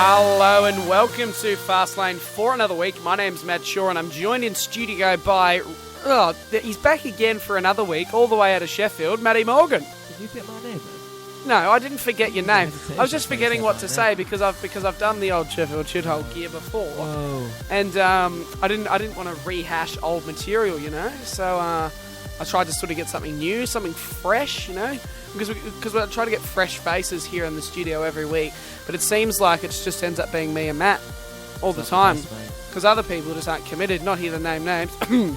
Hello and welcome to Fastlane for another week. My name's Matt Shaw and I'm joined in studio by, he's back again for another week, all the way out of Sheffield, Matty Morgan. Did you get my name, man? No, I didn't forget your name. I was just forgetting what to say because I've done the old Sheffield shithole gear before. Whoa. And I didn't want to rehash old material, you know. So I tried to sort of get something new, something fresh, you know, because we try to get fresh faces here in the studio every week. But it seems like it just ends up being me and Matt all the time because other people just aren't committed. Not here to name names,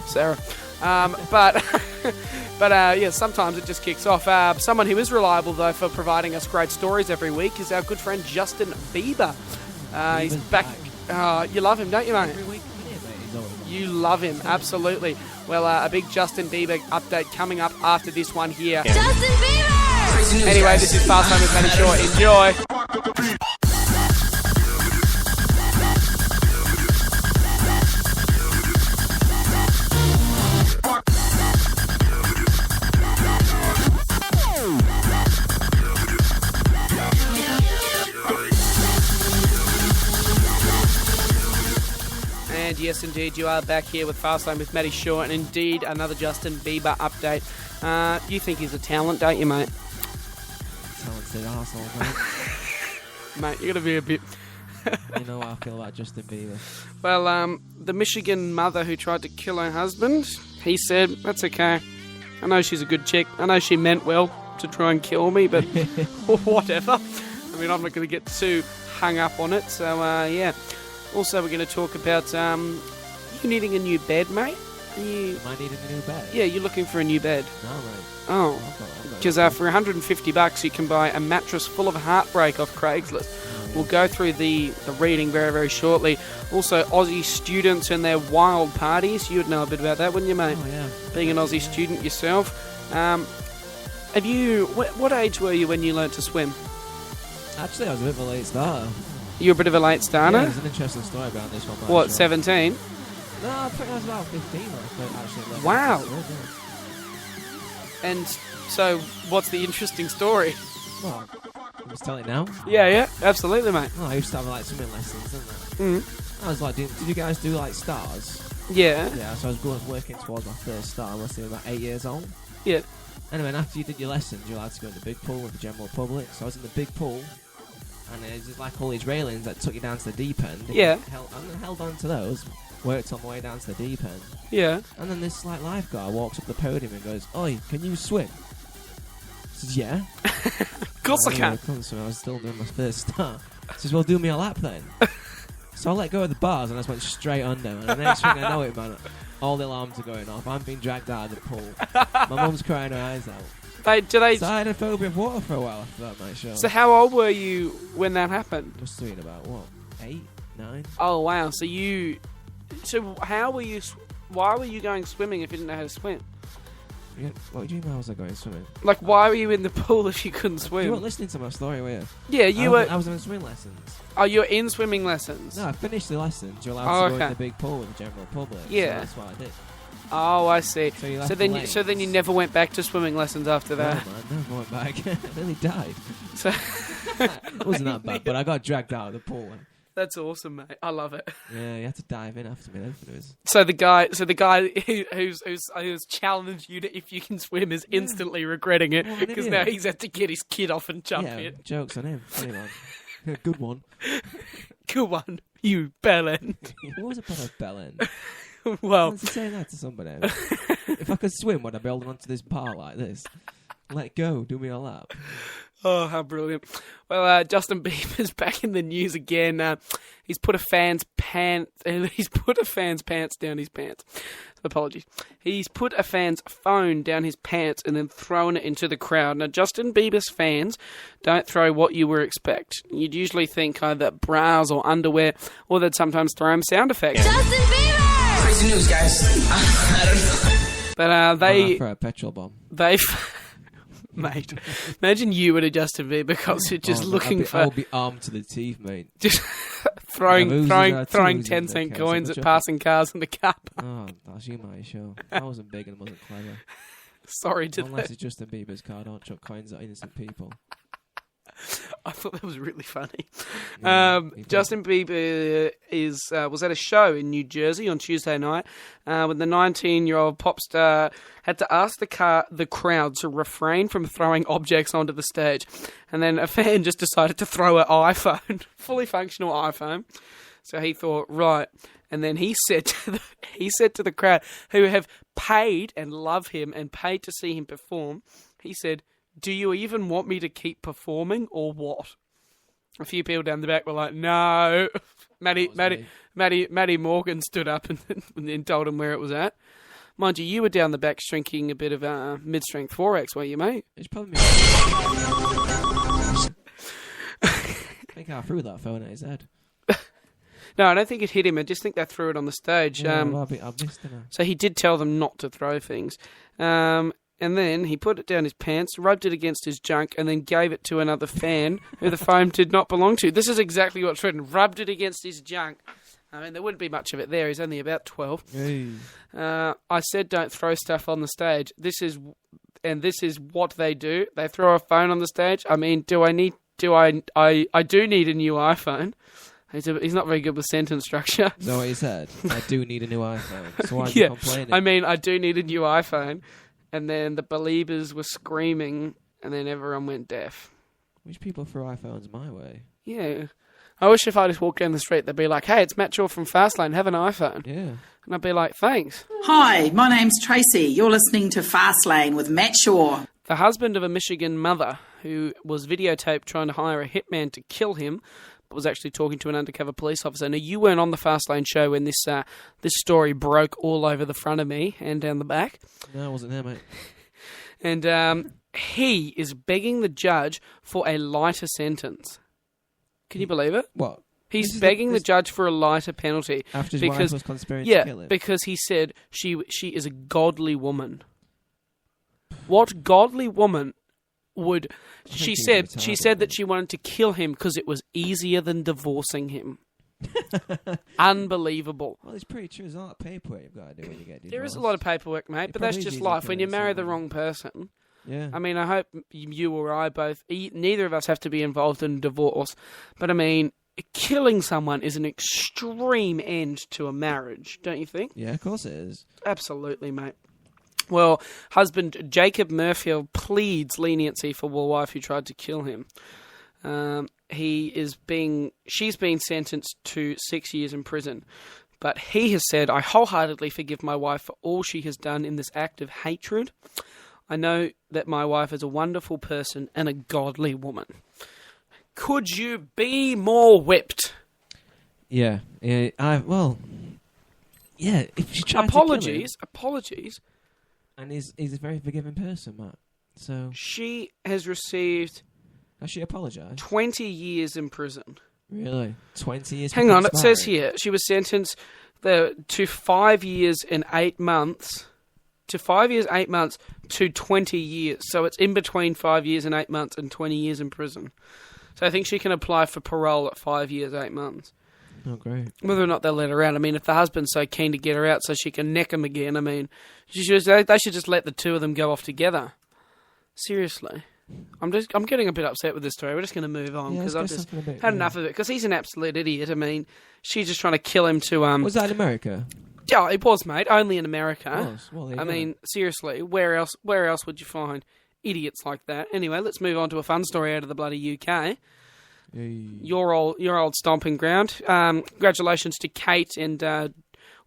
Sarah. But yeah, sometimes it just kicks off. Someone who is reliable, though, for providing us great stories every week is our good friend Justin Bieber. He's back. You love him, don't you, mate? Every week, You love him, absolutely. Well, a big Justin Bieber update coming up after this one here. Justin Bieber! Anyway, this is Fast Home with Matty Shaw. Enjoy. And yes, indeed, you are back here with Fastlane with Matty Shaw, and indeed another Justin Bieber update. You think he's a talent, don't you, mate? Talented arsehole, mate. Mate, you're going to be a bit... You know how I feel about Justin Bieber. Well, the Michigan mother who tried to kill her husband, he said, that's okay. I know she's a good chick. I know she meant well to try and kill me, but whatever. I mean, I'm not going to get too hung up on it, so yeah. Also, we're going to talk about you needing a new bed, mate. Am I needing a new bed? Yeah, you're looking for a new bed. No, mate. Oh, because for $150 you can buy a mattress full of heartbreak off Craigslist. We'll go through the reading very, very shortly. Also, Aussie students and their wild parties. You would know a bit about that, wouldn't you, mate? Oh, yeah. Being an Aussie student yourself. Have you... What age were you when you learnt to swim? Actually, I was a bit of a late starter. You were a bit of a late starter? Yeah, there's an interesting story about this one. What, 17? No, I think I was about 15 when I actually learned. Wow. And so, what's the interesting story? Well, you just tell it now? Yeah, absolutely, mate. Oh, I used to have like swimming lessons, didn't I? Mm. I was like, did you guys do like stars? Yeah. Yeah, so I was working towards my first star. I must have been about 8 years old. Yeah. Anyway, and after you did your lessons, you're allowed to go in the big pool with the general public. So I was in the big pool, and there's just like all these railings that took you down to the deep end. Yeah. I held on to those, worked on my way down to the deep end. Yeah. And then this like lifeguard walks up the podium and goes, "Oi, can you swim?" I says, "Yeah." Of course I can. I was still doing my first start. He says, "Well, do me a lap then." So I let go of the bars and I just went straight under. And the next thing I know it, man, all the alarms are going off. I'm being dragged out of the pool. My mum's crying her eyes out. So I had a phobia of water for a while after that, mate. Sure. So how old were you when that happened? Must have been about, what, 8, 9? Oh, wow. So how were you... Why were you going swimming if you didn't know how to swim? Yeah, what do you mean I was going swimming? Like, why were you in the pool if you couldn't swim? You weren't listening to my story, were you? Yeah, I was in swimming lessons. Oh, you were in swimming lessons? No, I finished the lessons. You're allowed to go in the big pool with the general public. Yeah. So that's what I did. Oh, I see. So then you never went back to swimming lessons after that? No, man, never went back. I nearly died. So It wasn't that bad, but I got dragged out of the pool. That's awesome, mate. I love it. Yeah, you had to dive in after me then. It was... So the guy who's challenged you to if you can swim is instantly regretting it because now he's had to get his kid off and jump in. Jokes on him. Funny one. Good one. Good one, you bellend. What was about a bellend? Well, what's he saying that to somebody? If I could swim, would I be holding onto this bar like this? Let go, do me a lap. Oh, how brilliant. Well, Justin Bieber's back in the news again. He's put a fan's pants down his pants. Apologies. He's put a fan's phone down his pants and then thrown it into the crowd. Now, Justin Bieber's fans don't throw what you would expect. You'd usually think either bras or underwear, or they'd sometimes throw him sound effects. Justin Bieber! Crazy news, guys. I don't know. But they... for a petrol bomb. Mate, imagine you at a Justin Bieber concert just looking for... I'll be armed to the teeth, mate. Just throwing 10-cent coins at passing cars in the car park. Oh, that's you, mate, sure. I wasn't big and wasn't clever. Sorry to Unless it's Justin Bieber's car, don't chuck coins at innocent people. I thought that was really funny. He Justin Bieber was at a show in New Jersey on Tuesday night when the 19-year-old pop star had to ask the crowd to refrain from throwing objects onto the stage. And then a fan just decided to throw an iPhone, fully functional iPhone. So he thought, right. And then he said to the crowd who have paid and love him and paid to see him perform, he said, "Do you even want me to keep performing or what?" A few people down the back were like, "No." Matty Morgan stood up and then told him where it was at. Mind you, you were down the back drinking a bit of mid-strength 4X, were you, mate? It's probably I think I threw that phone at his head. No, I don't think it hit him. I just think they threw it on the stage. Yeah, well, I missed it. So he did tell them not to throw things. And then he put it down his pants, rubbed it against his junk, and then gave it to another fan who the phone did not belong to. This is exactly what's written. Rubbed it against his junk. I mean, there wouldn't be much of it there. He's only about 12. Hey. I said don't throw stuff on the stage. This is what they do. They throw a phone on the stage. I mean, I do need a new iPhone. He's not very good with sentence structure. Is that what he said? I do need a new iPhone. So why are you complaining? I mean, I do need a new iPhone. And then the believers were screaming, and then everyone went deaf. Which people throw iPhones my way? Yeah. I wish if I just walked down the street, they'd be like, "Hey, it's Matt Shaw from Fastlane. Have an iPhone." Yeah. And I'd be like, "Thanks." Hi, my name's Tracy. You're listening to Fastlane with Matt Shaw. The husband of a Michigan mother who was videotaped trying to hire a hitman to kill him, but was actually talking to an undercover police officer. Now, you weren't on the Fastlane show when this story broke all over the front of me and down the back. No, I wasn't there, mate. And he is begging the judge for a lighter sentence. Can you believe it? What? He's begging the judge for a lighter penalty. After his wife was conspiring to kill him? Yeah, because he said she is a godly woman. What godly woman would... She said that she wanted to kill him because it was easier than divorcing him. Unbelievable. Well, it's pretty true. There's a lot of paperwork you've got to do when you get divorced. There is a lot of paperwork, mate, but that's just life. When you marry the wrong person... Yeah. I mean, I hope you or I both... Neither of us have to be involved in divorce. But, I mean, killing someone is an extreme end to a marriage, don't you think? Yeah, of course it is. Absolutely, mate. Well, husband Jacob Murfield pleads leniency for the wife who tried to kill him. She's been sentenced to 6 years in prison. But he has said, "I wholeheartedly forgive my wife for all she has done in this act of hatred. I know that my wife is a wonderful person and a godly woman." Could you be more whipped? Yeah. Yeah. If she tried Apologies. And he's a very forgiving person, Matt. So She has received... Has she apologised? 20 years in prison. Really? 20 years? Hang on, it says here, she was sentenced to 5 years and 8 months... to 5 years, 8 months, to 20 years. So it's in between 5 years and 8 months and 20 years in prison. So I think she can apply for parole at 5 years, 8 months. Oh, great. Whether or not they'll let her out. I mean, if the husband's so keen to get her out so she can neck him again, I mean, they should just let the two of them go off together. Seriously. I'm getting a bit upset with this story. We're just going to move on because I've just had enough of it. Because he's an absolute idiot. I mean, she's just trying to kill him to... Was that in America? Yeah, it was, mate. Only in America. Well, I mean, seriously, where else would you find idiots like that? Anyway, let's move on to a fun story out of the bloody UK. Hey. Your old stomping ground. Congratulations to Kate and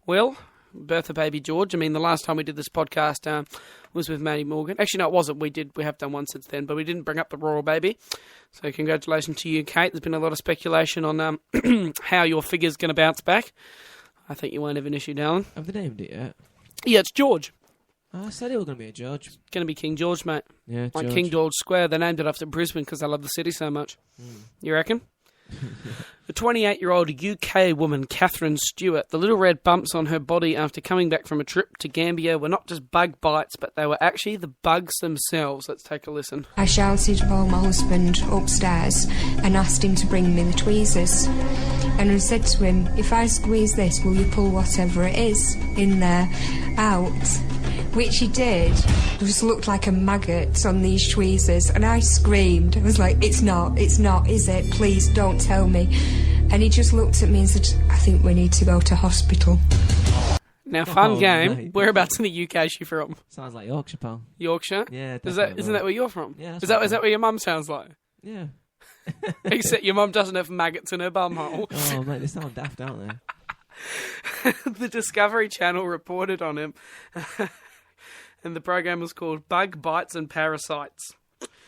Will, birth of baby George. I mean, the last time we did this podcast was with Matty Morgan. Actually, no, it wasn't. We have done one since then, but we didn't bring up the royal baby. So congratulations to you, Kate. There's been a lot of speculation on how your figure's going to bounce back. I think you won't have an issue, darling. Have they named it yet? Yeah, it's George. I said it was going to be a George. It's going to be King George, mate. Yeah, like George. King George Square. They named it after Brisbane because they love the city so much. You reckon? The 28-year-old UK woman, Catherine Stewart, the little red bumps on her body after coming back from a trip to Gambia were not just bug bites, but they were actually the bugs themselves. Let's take a listen. I shouted for my husband upstairs and asked him to bring me the tweezers. And I said to him, "If I squeeze this, will you pull whatever it is in there out?" which he did, just looked like a maggot on these tweezers, and I screamed. I was like, it's not, is it? Please don't tell me. And he just looked at me and said, I think we need to go to hospital. Now, fun game. mate. Whereabouts in the UK is she from? Sounds like Yorkshire, pal. Yorkshire? Yeah, Isn't definitely. that where you're from? Yeah, Is that where your mum sounds like? Yeah. Except your mum doesn't have maggots in her bumhole. Oh, mate, they sound daft, don't they? The Discovery Channel reported on him, and the program was called Bug Bites and Parasites.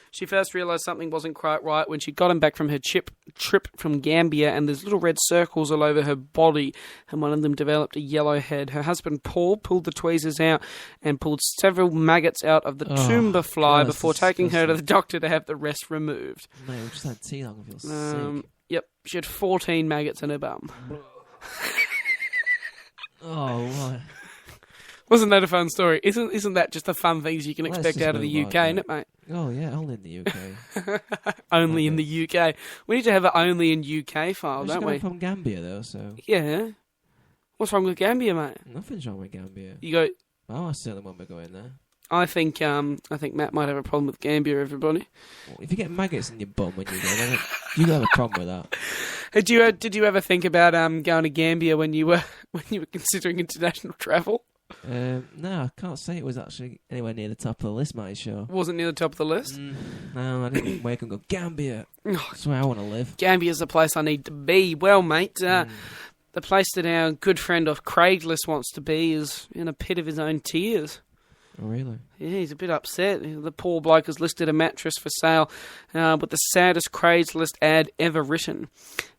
She first realised something wasn't quite right when she got him back from her trip from Gambia, and there's little red circles all over her body, and one of them developed a yellow head. Her husband Paul pulled the tweezers out and pulled several maggots out of the tumba fly God, that's before taking her to the disgusting. doctor to have the rest removed. Mate, we just had tea. I'm going to feel sick. Yep, she had 14 maggots in her bum. Oh, what? Wasn't that a fun story? Isn't that just the fun things you can Let's expect just out of the move UK, on, isn't it, mate? Oh, yeah, only in the UK. Only in the UK. We need to have an only in UK file, She's don't coming we? from Gambia, though, so Yeah. What's wrong with Gambia, mate? nothing's wrong with Gambia. You go. Oh, I certainly won't be going there. I think Matt might have a problem with Gambia. Everybody. Well, if you get maggots in your bum when you go, then you have a problem with that. Did you ever think about going to Gambia when you were considering international travel? No, I can't say it was actually anywhere near the top of the list, my show. Wasn't near the top of the list. No, I didn't wake and go, Gambia. That's where I want to live. Gambia's the place I need to be. Well, mate, the place that our good friend of Craigslist wants to be is in a pit of his own tears. Oh, really? Yeah, he's a bit upset. The poor bloke has listed a mattress for sale with the saddest Craigslist ad ever written.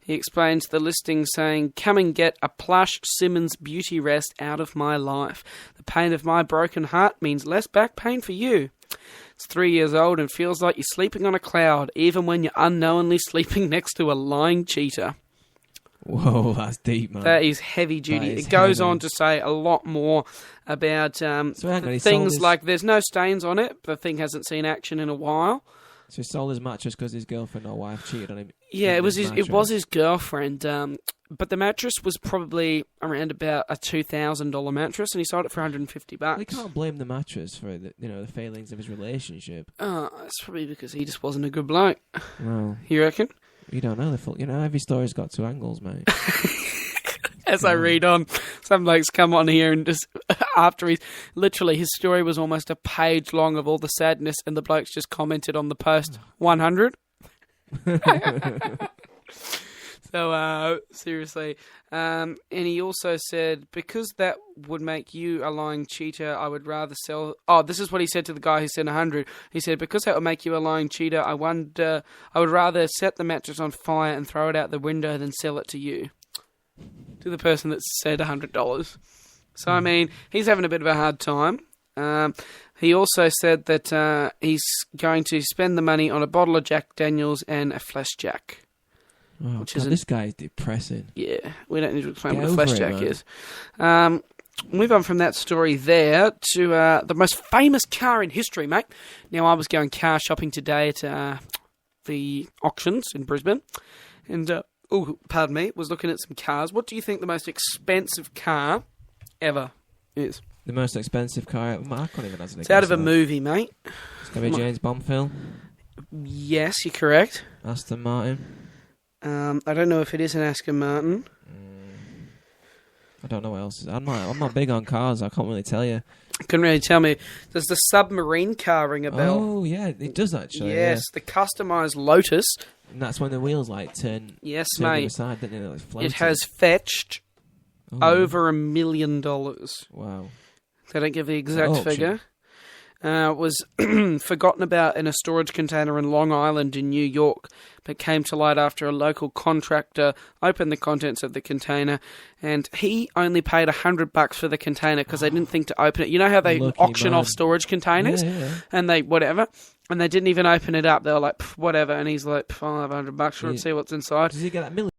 He explains the listing saying, "Come and get a plush Simmons beauty rest out of my life. The pain of my broken heart means less back pain for you. It's 3 years old and feels like you're sleeping on a cloud, even when you're unknowingly sleeping next to a lying cheater." Whoa, that's deep, man. That is heavy duty. That is It goes heavy. on to say a lot more about hang on, he sold things his- like there's no stains on it. The thing hasn't seen action in a while. So he sold his mattress because his girlfriend or wife cheated on him. Yeah, in it was his it was mattress. his girlfriend. But the mattress was probably around about a $2,000 mattress, and he sold it for $150. Well, he can't blame the mattress for the failings of his relationship. It's probably because he just wasn't a good bloke. Well, You reckon? you don't know the full. Every story's got two angles, mate. As I read on, some blokes come on here and just after his story was almost a page long of all the sadness, and the blokes just commented on the post 100. So seriously, and he also said, because that would make you a lying cheater, I would rather sell. Oh, this is what he said to the guy who said 100. He said, because that would make you a lying cheater, I would rather set the mattress on fire and throw it out the window than sell it to you. To the person that said $100. So, I mean, he's having a bit of a hard time. He also said that he's going to spend the money on a bottle of Jack Daniels and a Flash Jack. Oh, Which God, isn't- this guy's depressing. Yeah, we don't need to explain Get what a Flash over it, Jack man. is. Move on from that story there to the most famous car in history, mate. Now, I was going car shopping today at the auctions in Brisbane, and was looking at some cars. What do you think the most expensive car ever is? The most expensive car. I can't even answer. It's out of a movie, mate. It's gonna be a James Bond film. Yes, you're correct. Aston Martin. I don't know if it is an Aston Martin. I don't know what else. I'm not big on cars. I can't really tell you. Couldn't really tell me. Does the submarine car ring a bell? Oh yeah, it does actually. Yes, the customised Lotus. Yeah. And that's when the wheels turn. Yes, to the other mate. side, don't they? Like It floating. has fetched Oh, over $1 million. Wow. They don't give the exact Auction. figure. Was forgotten about in a storage container in Long Island in New York, but came to light after a local contractor opened the contents of the container, and he only paid $100 for the container because they didn't think to open it. You know how they Lucky auction man. off storage containers, Yeah. and they whatever, and they didn't even open it up. They were like, "Pff, whatever," and he's like, "I'll have $100 for it, Yeah. see what's inside." Does he get that million?